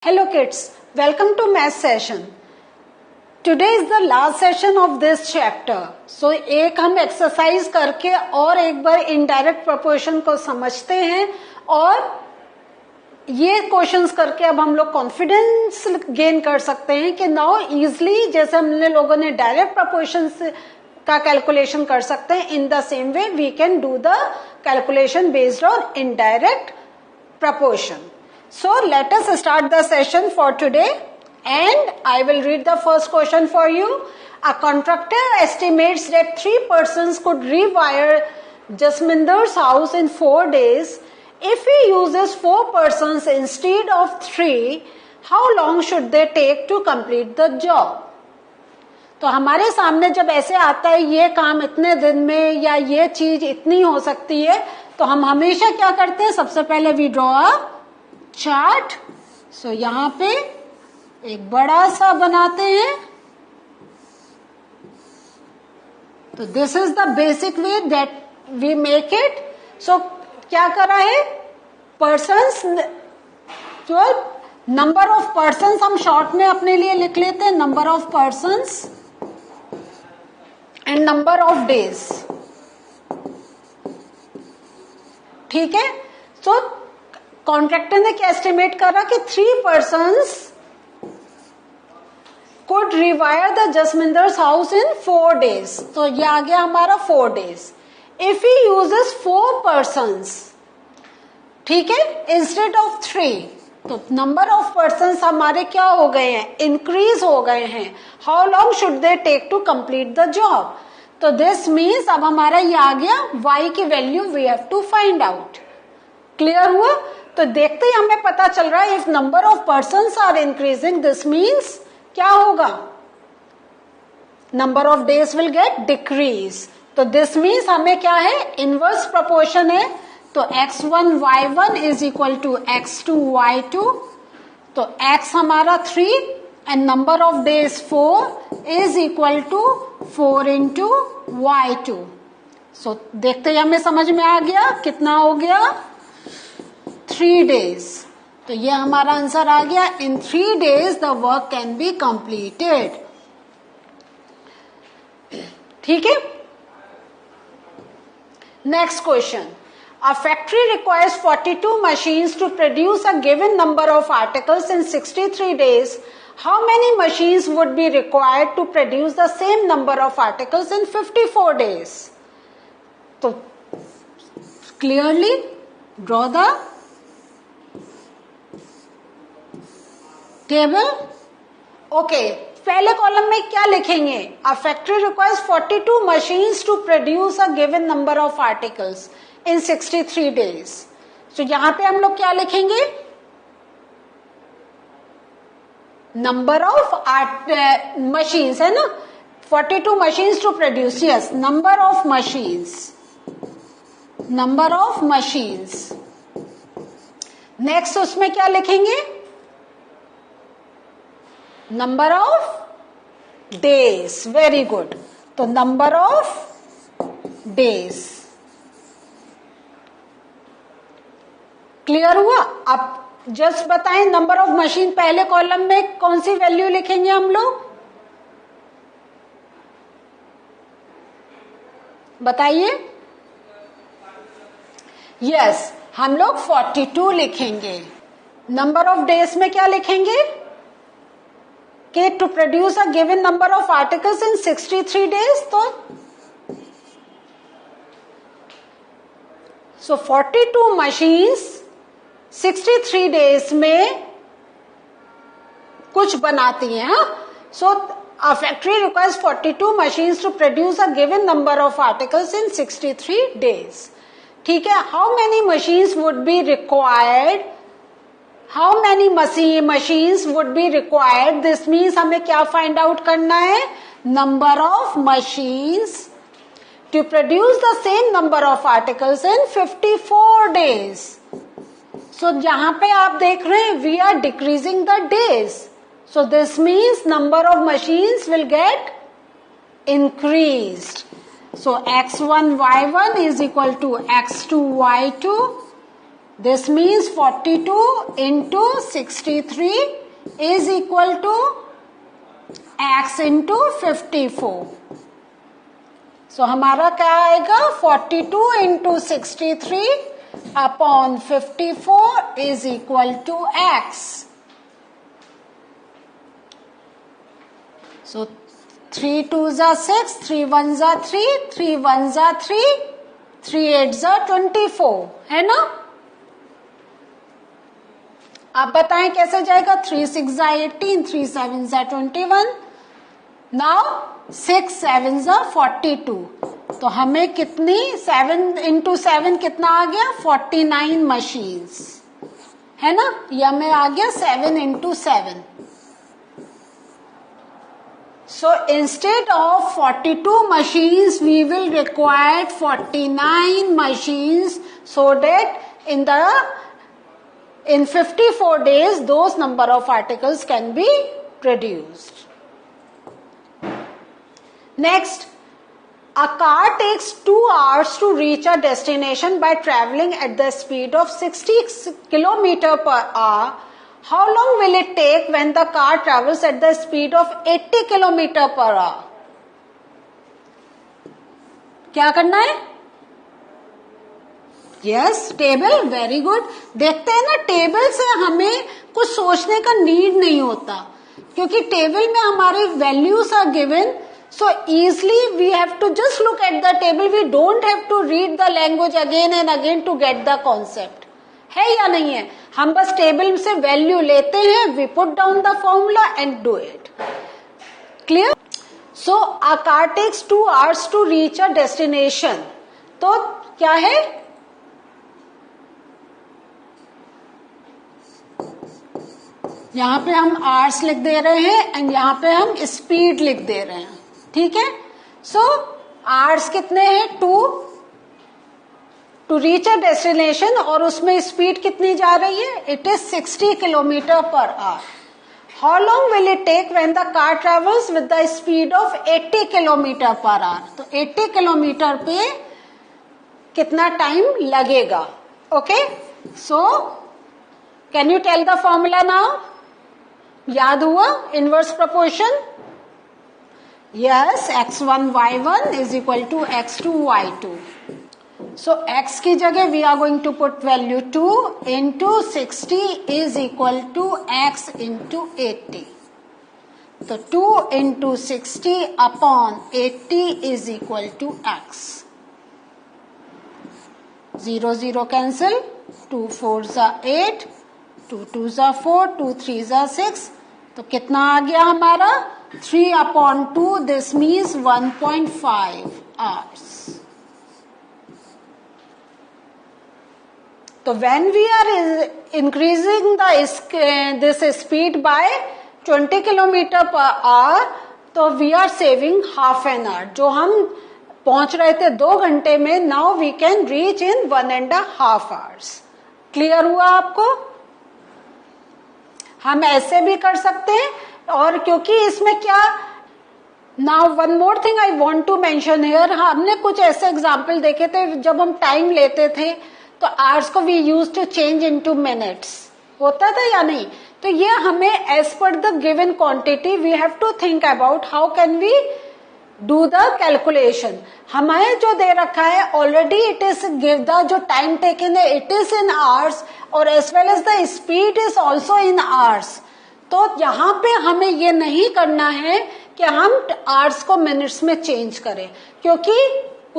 Hello kids, welcome to math session. Today is the last session of this chapter. So एक हम exercise करके और एक बार indirect proportion को समझते हैं और ये क्वेश्चंस करके अब हम लोग कॉन्फिडेंस गेन कर सकते हैं कि नाउ इजिली जैसे हमने लोगों ने डायरेक्ट प्रोपोर्शन का कैलकुलेशन कर सकते हैं, in the same way we can do the calculation based on indirect proportion. So let us start the session for today and I will read the first question for you. A contractor estimates that 3 persons could rewire Jasminder's house in 4 days. If he uses 4 persons instead of 3, how long should they take to complete the job? तो हमारे सामने जब ऐसे आता है ये काम इतने दिन में या ये चीज इतनी हो सकती है, तो हम हमेशा क्या करते हैं, सबसे पहले we draw a chart. So यहां पे एक बड़ा सा बनाते हैं. तो this is the basic way that we make it. So क्या करा है, पर्सन्स, जो नंबर ऑफ पर्सन्स हम शॉर्ट में अपने लिए लिख लेते हैं, number of persons and number of days. ठीक है. सो कॉन्ट्रैक्टर ने क्या एस्टिमेट करा कि 3 persons could rewire the Jasminder's house in 4 days. तो ये आ गया हमारा 4 days. If he uses 4 persons, ठीक है, इंस्टेड ऑफ 3, तो नंबर ऑफ पर्सन्स हमारे क्या हो गए हैं, इंक्रीज हो गए हैं. How long should they take to complete the job. तो दिस मीन्स अब हमारा ये आ गया y की value we have to find out. Clear हुआ. तो देखते ही हमें पता चल रहा है if number of persons are increasing, this means क्या होगा, number of days will get decrease. तो दिस मीन्स हमें क्या है, इनवर्स प्रोपोर्शन है. तो x1 y1 is equal to x2 y2. तो x हमारा 3 and number of days 4 is equal to 4 into y2. So देखते ही हमें समझ में आ गया कितना हो गया, 3 days. तो ये हमारा आंसर आ गया. इन 3 days the work can be completed. ठीक है. Next question. A factory requires 42 machines to produce a given number of articles in 63 days. How many machines would be required to produce the same number of articles in 54 days? तो clearly draw the table. Okay, पहले column में क्या लिखेंगे, a factory requires 42 machines to produce a given number of articles in 63 days. तो यहां पे हम लोग क्या लिखेंगे, नंबर ऑफ मशीन्स है ना, 42 machines to produce, yes, number of machines, number of machines. Next उसमें क्या लिखेंगे, number of days. Very good. तो नंबर ऑफ डेज. क्लियर हुआ. अब जस्ट बताएं, नंबर ऑफ मशीन पहले कॉलम में कौन सी वैल्यू लिखेंगे हम लोग, बताइए. यस, हम लोग 42 लिखेंगे. नंबर ऑफ डेज में क्या लिखेंगे कि to produce a given number of articles in 63 days. तो 42 machines 63 days में कुछ बनाती हैं. So a factory requires 42 machines to produce a given number of articles in 63 days. ठीक है. How many machines would be required, how many machines would be required. This means हमें क्या find out करना है, number of machines to produce the same number of articles in 54 days. So यहाँ पे आप देख रहे हैं we are decreasing the days. So this means number of machines will get increased. So x1 y1 is equal to x2 y2. This means 42 into 63 is equal to x into 54. So हमारा क्या आएगा? 42 into 63 upon 54 is equal to x. So 3 2s are 6, 3 1s are 3, 3 1s are 3, 3 8s are 24, है ना? आप बताएं कैसे जाएगा? 3 6s are 18, 3 7s are 21. Now 6 7s are 42. तो हमें कितनी 7 into 7 कितना आ गया? 49 मशीन्स, है ना? या में आ गया 7 into 7. So instead of 42 machines, we will require 49 machines so that in 54 days, those number of articles can be produced. Next, a car takes 2 hours to reach a destination by traveling at the speed of 60 km per hour. How long will it take when the car travels at the speed of 80 km per hour? क्या करना है? Yes, table, very good. देखते हैं ना, table से हमें कुछ सोचने का नीड नहीं होता, क्योंकि टेबल में हमारे values are given. So easily we have to just look at the table. We don't have to read the language again and again to get the concept. है या नहीं है? हम बस टेबल से वैल्यू लेते हैं, we put down the formula and do it. Clear? So a car takes 2 hours to reach a destination. तो क्या है? यहां पे हम hours लिख दे रहे हैं एंड यहां पे हम स्पीड लिख दे रहे हैं. ठीक है? सो hours कितने हैं? 2 टू रीच अ डेस्टिनेशन, और उसमें स्पीड कितनी जा रही है? It is 60 kilometre per hour. How long will it take when the car travels with the speed of 80 kilometre per hour? तो 80 किलोमीटर पे कितना टाइम लगेगा? Okay, so can you tell the formula now? याद हुआ? Inverse proportion. Yes, x1 y1 is equal to x2 y2. So x की जगह we are going to put value 2 into 60 is equal to x into 80. तो 2 into 60 upon 80 is equal to x. 0 0 cancel, 2 4s are 8, 2 2s are 4, 2 3s are 6. तो कितना आ गया हमारा? 3 upon 2, this means 1.5 hours. तो when we are increasing this speed by 20 kilometre per hour, तो we are saving half an hour. जो हम पहुंच रहे थे 2 घंटे में, now we can reach in 1.5 hours. Clear हुआ आपको? हम ऐसे भी कर सकते हैं, और क्योंकि इसमें क्या, now one more thing I want to mention here. हमने कुछ ऐसे एग्जाम्पल देखे थे जब हम टाइम लेते थे तो आवर्स को we use to change into minutes, होता था या नहीं? तो ये हमें as per the given quantity we have to think about how can we do the calculation. हमें जो दे रखा है already, it is give the जो टाइम टेकन है इट इज इन आवर्स, और as well as the speed is also in hours. तो यहाँ पे हमें ये नहीं करना है कि हम आवर्स को मिनट्स में चेंज करें, क्योंकि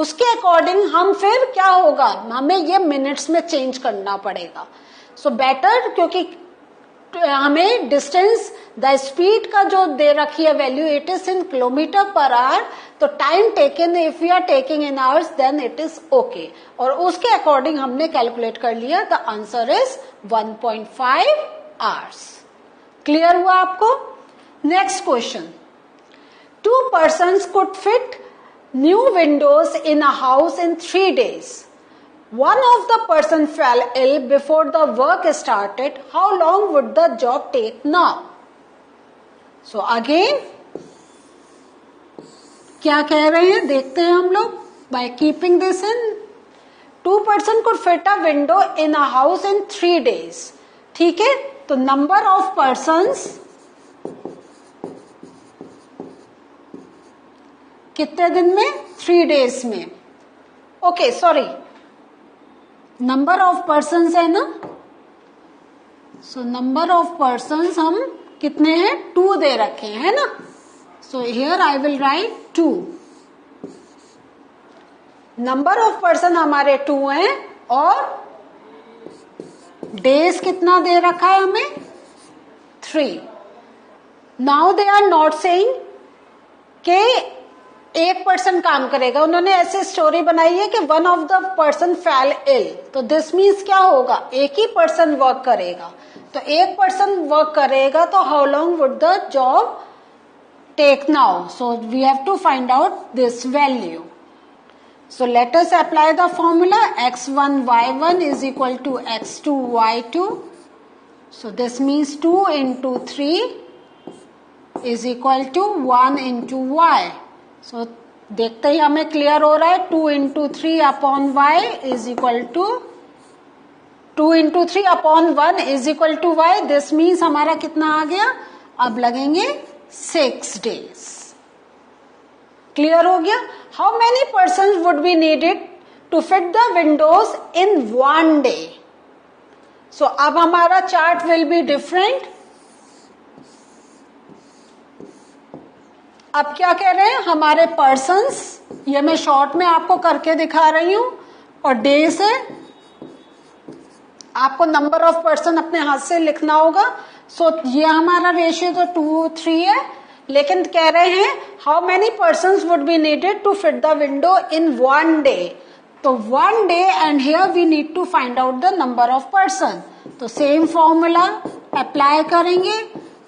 उसके अकॉर्डिंग हम फिर क्या होगा, हमें ये मिनट्स में चेंज करना पड़ेगा. सो बेटर, क्योंकि हमें डिस्टेंस, द स्पीड का जो दे रखी है value, it is in kilometre per hour. तो time taken if we are taking in hours then it is okay, और उसके अकॉर्डिंग हमने कैलकुलेट कर लिया. The answer is 1.5 hours. Clear हुआ आपको? Next question. 2 persons could fit new windows in a house in 3 days. One of the person fell ill before the work started. How long would the job take now? So again, क्या कह रहे हैं देखते हैं हम लोग. By keeping this in 2 person could fit a window in a house in 3 days. ठीक है, तो नंबर ऑफ पर्सन्स कितने दिन में? 3 days में. Okay sorry, number of persons है ना, सो नंबर ऑफ पर्सन्स हम कितने हैं? 2 दे रखे हैं ना. So here I will write 2. Number of person हमारे 2 हैं और डेज कितना दे रखा है हमें? 3. Now they are not saying के 1 पर्सन काम करेगा. उन्होंने ऐसे स्टोरी बनाई है कि one of the person fell ill. तो दिस मीन्स क्या होगा? एक ही पर्सन वर्क करेगा. तो 1 पर्सन वर्क करेगा तो how long would the job take now? So we have to find out this value. So let us apply the formula. x1 y1 is equal to x2 y2. So this means 2 into 3 is equal to 1 into y. So देखते ही हमें clear हो रहा है. 2 into 3 upon y is equal to 2 into 3 upon 1 is equal to y. This means हमारा कितना आ गया? अब लगेंगे 6 days. क्लियर हो गया? How many person would be needed to fit the windows in 1 day? So अब हमारा चार्ट विल बी डिफरेंट. अब क्या कह रहे हैं हमारे पर्सन्स, ये मैं शॉर्ट में आपको करके दिखा रही हूं, और डे से आपको नंबर ऑफ पर्सन अपने हाथ से लिखना होगा. सो ये हमारा रेशियो तो 2 3 है, लेकिन कह रहे हैं how many person would be needed to fit the window in 1 day. तो 1 day and here we need to find out the number of person. तो सेम फॉर्मूला अप्लाई करेंगे.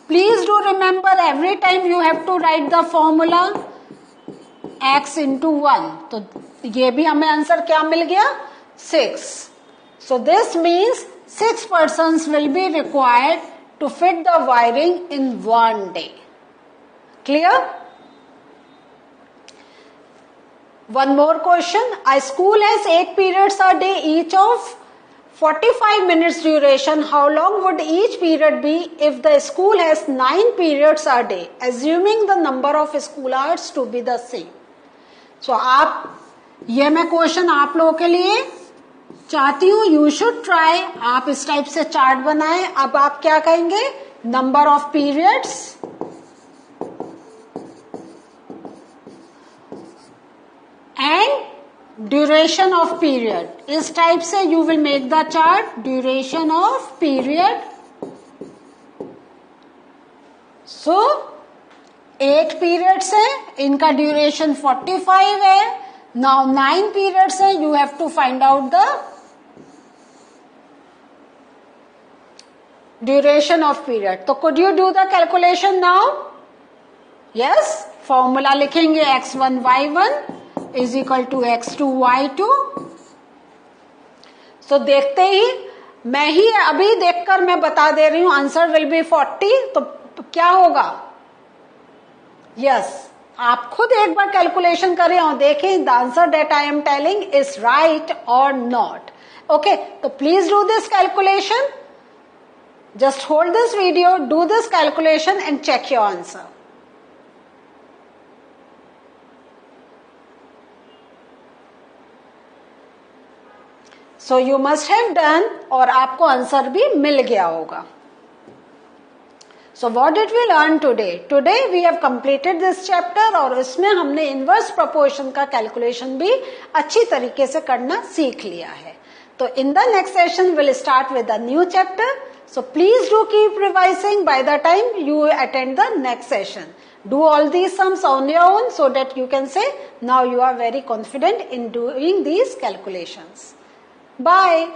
Please do remember every time you have to write the formula x into 1. तो ये भी हमें answer क्या मिल गया? 6. So this means 6 persons will be required to fit the wiring in 1 day. Clear? One more question. A school has 8 periods a day, each of 45 minutes duration. How long would each period be if the school has 9 periods a day, assuming the number of school hours to be the same? So ये मैं question आप लोगों के लिए चाहती हूँ. You should try. आप इस टाइप से चार्ट बनाएं. अब आप क्या कहेंगे? Number of periods and duration of period. इस टाइप से you will make the chart. Duration of period. So 8 periods है, इनका ड्यूरेशन 45 है. नाउ 9 पीरियड्स है. You have to find out the duration of period. तो could you do the calculation now? Yes. Formula लिखेंगे x1 y1 is equal to x2 y2. So देखते ही मैं ही अभी देखकर मैं बता दे रही हूं आंसर विल बी 40. तो क्या होगा? यस, आप खुद एक बार कैलकुलेशन करें और देखें the answer that I am telling is right और नॉट. ओके, तो please do this calculation. Just hold this video, do this calculation and check your answer. So you must have done, और आपको answer भी मिल गया होगा. So what did we learn today? Today we have completed this chapter, और इसमें हमने inverse proportion का कैलकुलेशन भी अच्छी तरीके से करना सीख लिया है. तो in the next session will start with a new chapter. So please do keep revising by the time you attend the next session. Do all these sums on your own so that you can say now you are very confident in doing these calculations. Bye.